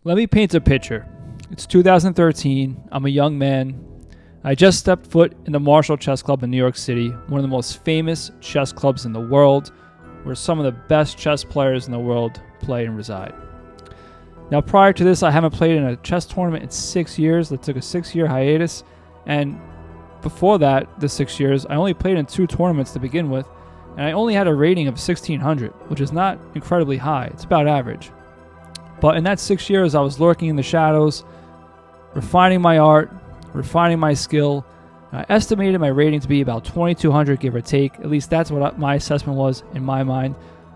Let me paint a picture. It's 2013. I'm a young man. I just stepped foot in the Marshall Chess Club in New York City, one of the most famous chess clubs in the world, where some of the best chess players in the world play and reside. Now, prior to this, I haven't played in a chess tournament in 6 years. That took a 6-year hiatus. And before that, the 6 years, I only played in 2 tournaments to begin with, and I only had a rating of 1600, which is not incredibly high. It's about average. But in that 6 years, I was lurking in the shadows, refining my art, refining my skill. I estimated my rating to be about 2200, give or take. At least that's what my assessment was in my mind.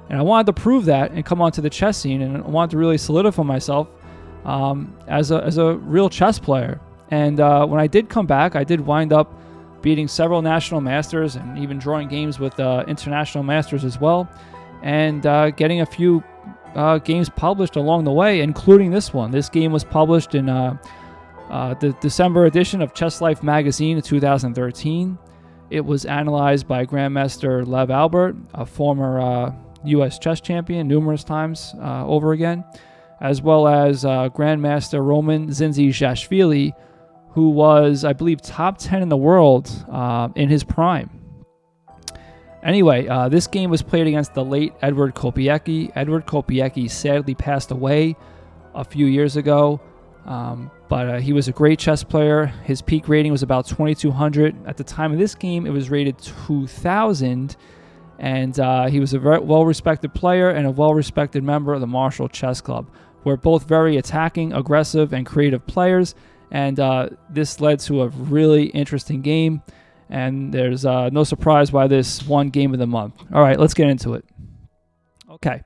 And I wanted to prove that and come onto the chess scene, and I wanted to really solidify myself as a real chess player. And when I did come back, I did wind up beating several national masters and even drawing games with international masters as well, and getting a few games published along the way, including this one. This game was published in the December edition of Chess Life magazine in 2013. It was analyzed by Grandmaster Lev Albert, a former U.S. chess champion numerous times over again, as well as Grandmaster Roman Zinzishvili, who was, I believe, top 10 in the world in his prime. Anyway, this game was played against the late Edward Kopiecki. Edward Kopiecki sadly passed away a few years ago, but he was a great chess player. His peak rating was about 2200. At the time of this game, it was rated 2000, and he was a very well-respected player and a well-respected member of the Marshall Chess Club. We're both very attacking, aggressive, and creative players, and this led to a really interesting game. And there's no surprise why this won Game of the Month. All right, let's get into it. Okay.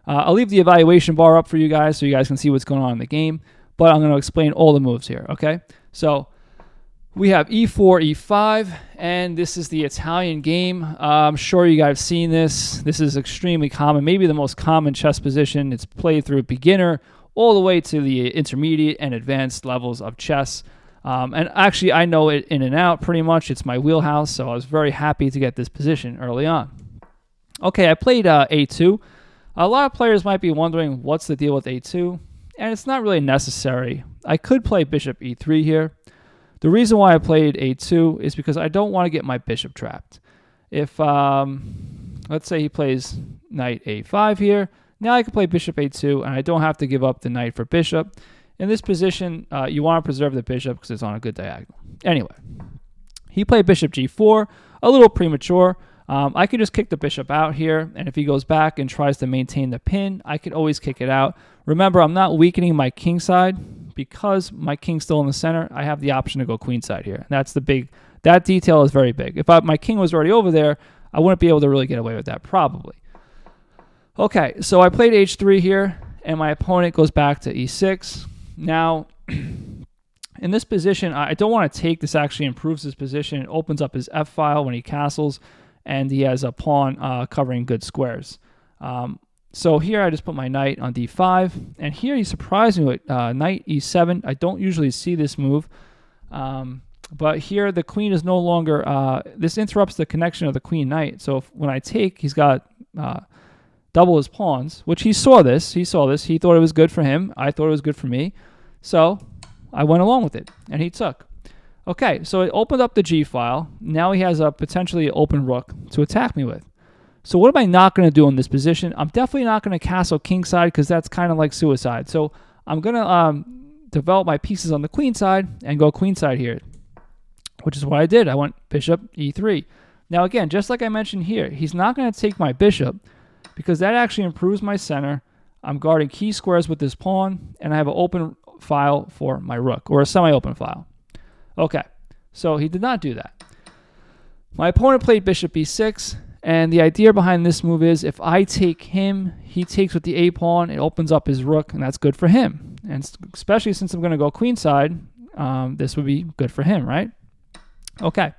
I'll leave the evaluation bar up for you guys so you guys can see what's going on in the game. But I'm going to explain all the moves here, okay? So we have e4, e5, and this is the Italian game. I'm sure you guys have seen this. This is extremely common, maybe the most common chess position. It's played through beginner all the way to the intermediate and advanced levels of chess. And actually, I know it in and out pretty much. It's my wheelhouse, so I was very happy to get this position early on. Okay, I played a2. A lot of players might be wondering what's the deal with a2, and it's not really necessary. I could play bishop e3 here. The reason why I played a2 is because I don't want to get my bishop trapped. If, let's say he plays knight a5 here, now I can play bishop a2, and I don't have to give up the knight for bishop. In this position, you want to preserve the bishop because it's on a good diagonal. Anyway, he played bishop g4, a little premature. I could just kick the bishop out here, and if he goes back and tries to maintain the pin, I could always kick it out. Remember, I'm not weakening my king side because my king's still in the center. I have the option to go queen side here. That's the big. That detail is very big. If my king was already over there, I wouldn't be able to really get away with that probably. Okay, so I played h3 here, and my opponent goes back to e6. Now, in this position, I don't want to take. This actually improves his position. It opens up his f-file when he castles, and he has a pawn covering good squares. So here I just put my knight on d5, and here he surprised me with knight e7. I don't usually see this move, but here the queen is no longer, this interrupts the connection of the queen-knight. So when I take, he's got double his pawns, which he saw this. He thought it was good for him. I thought it was good for me. So I went along with it, and he took. Okay, so it opened up the g-file. Now he has a potentially open rook to attack me with. So what am I not going to do in this position? I'm definitely not going to castle kingside because that's kind of like suicide. So I'm going to develop my pieces on the queen side and go queenside here, which is what I did. I went bishop e3. Now again, just like I mentioned here, he's not going to take my bishop because that actually improves my center. I'm guarding key squares with this pawn, and I have an open file for my rook, or a semi-open file. Okay, so he did not do that. My opponent played bishop b6, and the idea behind this move is if I take him, he takes with the a pawn, it opens up his rook, and that's good for him. And especially since I'm going to go queenside, this would be good for him, right? Okay,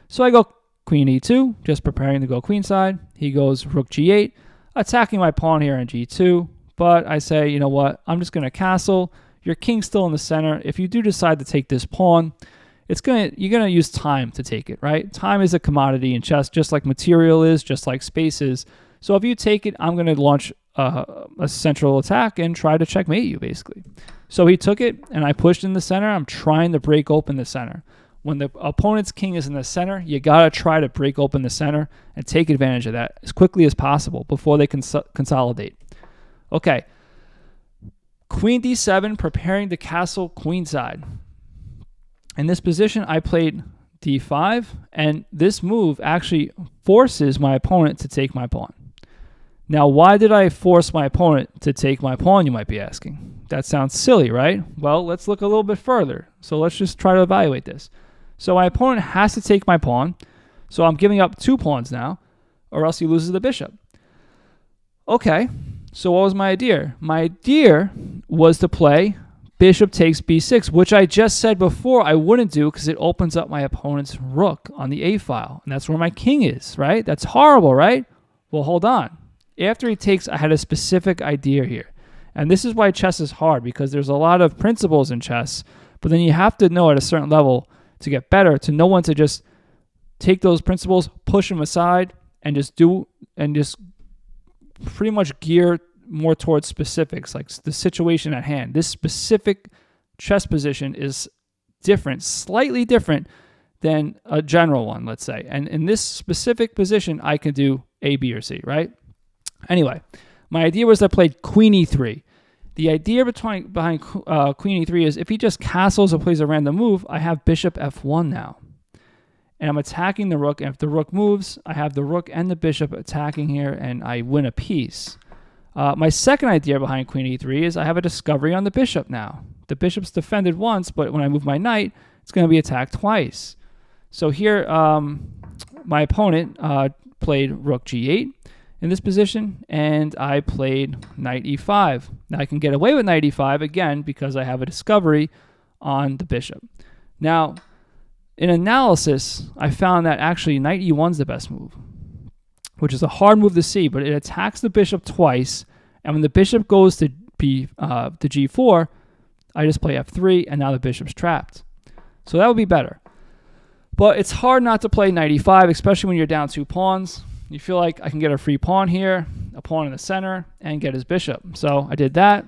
so I go queen e2, just preparing to go queenside. He goes rook g8, attacking my pawn here on g2, but I say, you know what, I'm just going to castle. Your king's still in the center. If you do decide to take this pawn, you're gonna use time to take it, right? Time is a commodity in chess, just like material is, just like space is. So if you take it, I'm gonna launch a central attack and try to checkmate you, basically. So he took it, and I pushed in the center. I'm trying to break open the center. When the opponent's king is in the center, you got to try to break open the center and take advantage of that as quickly as possible before they consolidate. Okay. Queen d7, preparing to castle queenside. In this position, I played d5, and this move actually forces my opponent to take my pawn. Now, why did I force my opponent to take my pawn, you might be asking? That sounds silly, right? Well, let's look a little bit further. So let's just try to evaluate this. So my opponent has to take my pawn, so I'm giving up 2 pawns now, or else he loses the bishop. Okay, so what was my idea? My idea was to play bishop takes b6, which I just said before I wouldn't do because it opens up my opponent's rook on the a file, and that's where my king is, right? That's horrible, right? Well, hold on. After he takes, I had a specific idea here. And this is why chess is hard, because there's a lot of principles in chess, but then you have to know at a certain level to get better, to know when to just take those principles, push them aside, and just pretty much gear more towards specifics, like the situation at hand. This specific chess position is different, slightly different than a general one, let's say. And in this specific position, I can do A, B, or C, right? Anyway, my idea was I played queen e3. The idea behind queen e3 is if he just castles or plays a random move, I have bishop f1 now. And I'm attacking the rook, and if the rook moves, I have the rook and the bishop attacking here, and I win a piece. My second idea behind queen e3 is I have a discovery on the bishop now. The bishop's defended once, but when I move my knight, it's going to be attacked twice. So here, my opponent played rook g8 in this position, and I played knight e5. Now I can get away with knight e5 again because I have a discovery on the bishop. Now, in analysis, I found that actually knight e1 is the best move, which is a hard move to see, but it attacks the bishop twice, and when the bishop goes to g4, I just play f3, and now the bishop's trapped. So that would be better. But it's hard not to play knight e5, especially when you're down 2 pawns. You feel like I can get a free pawn here, a pawn in the center, and get his bishop. So I did that.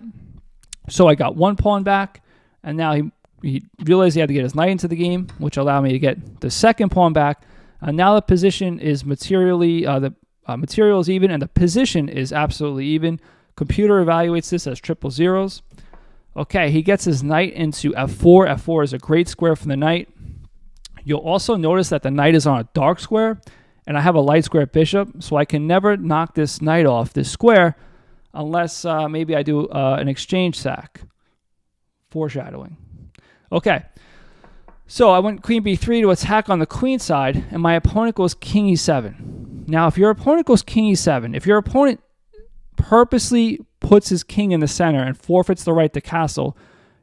So I got 1 pawn back, and now he realized he had to get his knight into the game, which allowed me to get the 2nd pawn back. Now the position is materially, the material is even, and the position is absolutely even. Computer evaluates this as triple zeros. Okay, he gets his knight into f4. f4 is a great square for the knight. You'll also notice that the knight is on a dark square, and I have a light square bishop, so I can never knock this knight off this square unless maybe I do an exchange sack. Foreshadowing. Okay, so I went queen b3 to attack on the queen side, and my opponent goes king e7. Now, if your opponent goes king e7, if your opponent purposely puts his king in the center and forfeits the right to castle,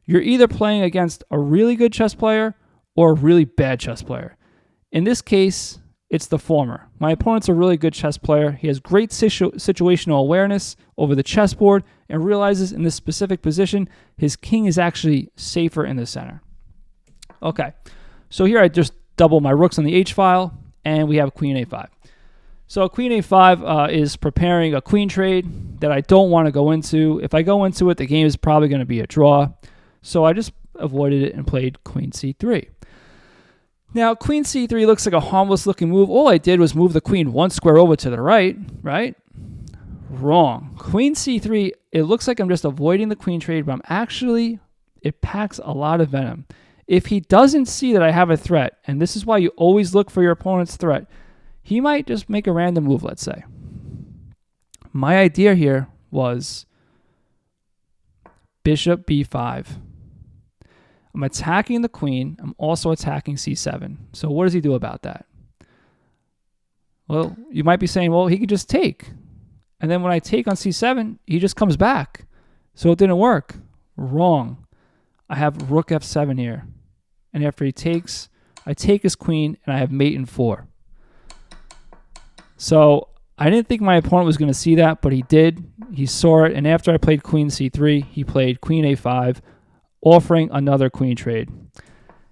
you're either playing against a really good chess player or a really bad chess player. In this case, it's the former. My opponent's a really good chess player. He has great situational awareness over the chessboard and realizes in this specific position, his king is actually safer in the center. Okay, so here I just double my rooks on the h-file, and we have queen a5. So queen a5 is preparing a queen trade that I don't want to go into. If I go into it, the game is probably going to be a draw. So I just avoided it and played queen c3. Now, queen c3 looks like a harmless looking move. All I did was move the queen 1 square over to the right, right? Wrong. Queen c3, it looks like I'm just avoiding the queen trade, but I'm actually, it packs a lot of venom. If he doesn't see that I have a threat, and this is why you always look for your opponent's threat, he might just make a random move, let's say. My idea here was bishop b5. I'm attacking the queen. I'm also attacking c7. So what does he do about that? Well, you might be saying, well, he could just take. And then when I take on c7, he just comes back. So it didn't work. Wrong. I have rook f7 here. And after he takes, I take his queen, and I have mate in 4. So I didn't think my opponent was going to see that, but he did. He saw it, and after I played queen c3, he played queen a5, offering another queen trade.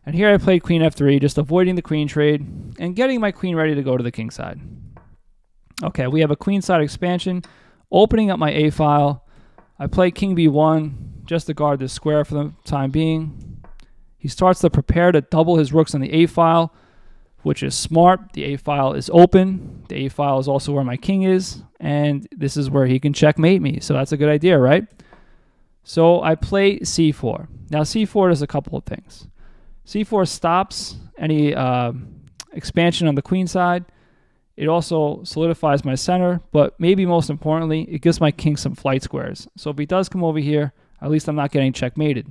And here I played queen f3, just avoiding the queen trade and getting my queen ready to go to the king side. Okay, we have a queen side expansion. Opening up my A file, I play king b1 just to guard this square for the time being. He starts to prepare to double his rooks on the A file, which is smart. The A file is open. The A file is also where my king is, and this is where he can checkmate me. So that's a good idea, right? So I play c4. Now c4 does a couple of things. c4 stops any expansion on the queen side. It also solidifies my center, but maybe most importantly, it gives my king some flight squares. So if he does come over here, at least I'm not getting checkmated.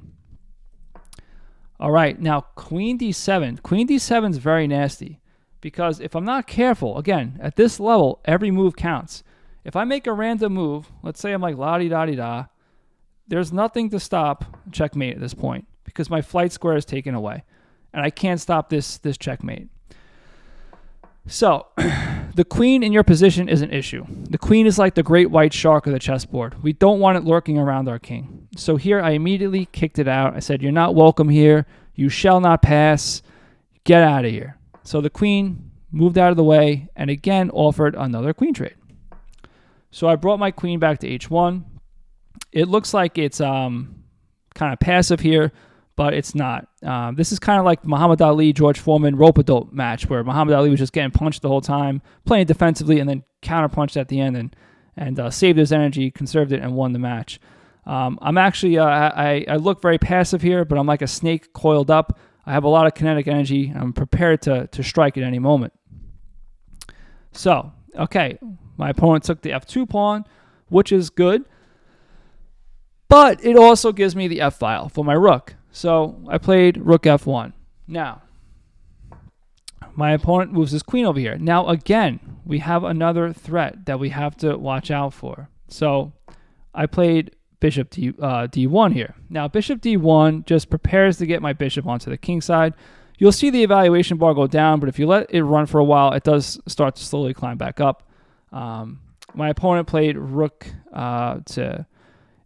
All right, now queen d7. Queen d7 is very nasty because if I'm not careful, again, at this level, every move counts. If I make a random move, let's say I'm like la-di-da-di-da, there's nothing to stop checkmate at this point because my flight square is taken away, and I can't stop this checkmate. So the queen in your position is an issue. The queen is like the great white shark of the chessboard. We don't want it lurking around our king. So here I immediately kicked it out. I said, you're not welcome here. You shall not pass. Get out of here. So the queen moved out of the way and again offered another queen trade. So I brought my queen back to h1. It looks like it's kind of passive here, but it's not. This is kind of like Muhammad Ali, George Foreman, rope-a-dope match where Muhammad Ali was just getting punched the whole time, playing defensively, and then counter-punched at the end and saved his energy, conserved it, and won the match. I'm actually, I look very passive here, but I'm like a snake coiled up. I have a lot of kinetic energy. I'm prepared to strike at any moment. So, okay, my opponent took the f2 pawn, which is good, but it also gives me the f file for my rook. So I played rook f1. Now, my opponent moves his queen over here. Now, again, we have another threat that we have to watch out for. So I played bishop d1 here. Now, bishop d1 just prepares to get my bishop onto the king side. You'll see the evaluation bar go down, but if you let it run for a while, it does start to slowly climb back up. My opponent played rook to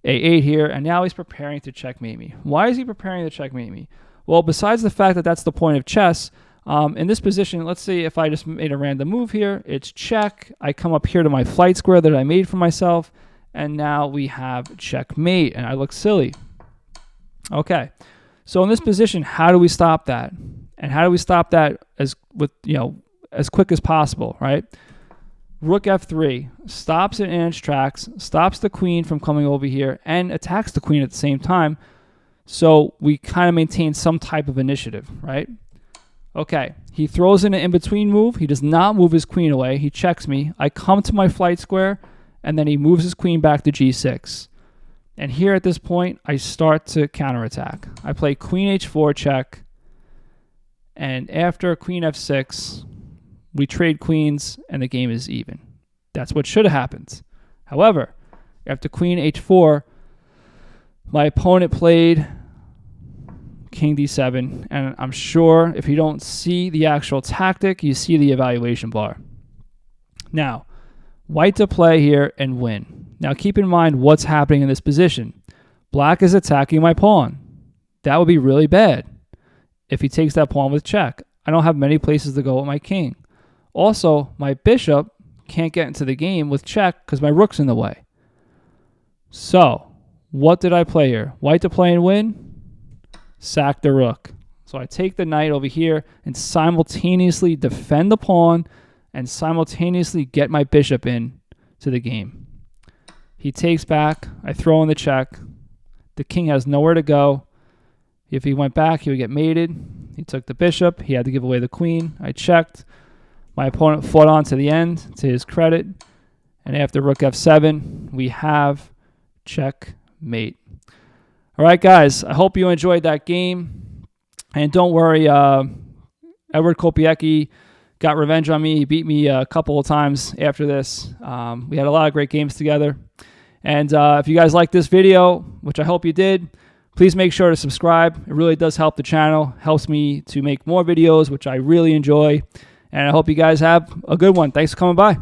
a8 here, and now he's preparing to checkmate me. Why is he preparing to checkmate me? Well, besides the fact that that's the point of chess, in this position, let's say if I just made a random move here, it's check. I come up here to my flight square that I made for myself, and now we have checkmate, and I look silly. Okay, so in this position, how do we stop that? And how do we stop that as quick as possible, right? Rook f3 stops it in its tracks, stops the queen from coming over here, and attacks the queen at the same time. So we kind of maintain some type of initiative, right? Okay, he throws in an in-between move. He does not move his queen away. He checks me. I come to my flight square, and then he moves his queen back to g6. And here at this point, I start to counterattack. I play queen h4 check, and after queen f6, we trade queens, and the game is even. That's what should have happened. However, after queen h4, my opponent played king d7, and I'm sure if you don't see the actual tactic, you see the evaluation bar. Now, white to play here and win. Now, keep in mind what's happening in this position. Black is attacking my pawn. That would be really bad if he takes that pawn with check. I don't have many places to go with my king. Also, my bishop can't get into the game with check because my rook's in the way. So, what did I play here? White to play and win? Sack the rook. So I take the knight over here and simultaneously defend the pawn and simultaneously get my bishop in to the game. He takes back. I throw in the check. The king has nowhere to go. If he went back, he would get mated. He took the bishop. He had to give away the queen. I checked. My opponent fought on to the end, to his credit. And after rook f7, we have checkmate. All right, guys, I hope you enjoyed that game. And don't worry, Edward Kopiecki got revenge on me. He beat me a couple of times after this. We had a lot of great games together. And if you guys like this video, which I hope you did, please make sure to subscribe. It really does help the channel, helps me to make more videos, which I really enjoy. And I hope you guys have a good one. Thanks for coming by.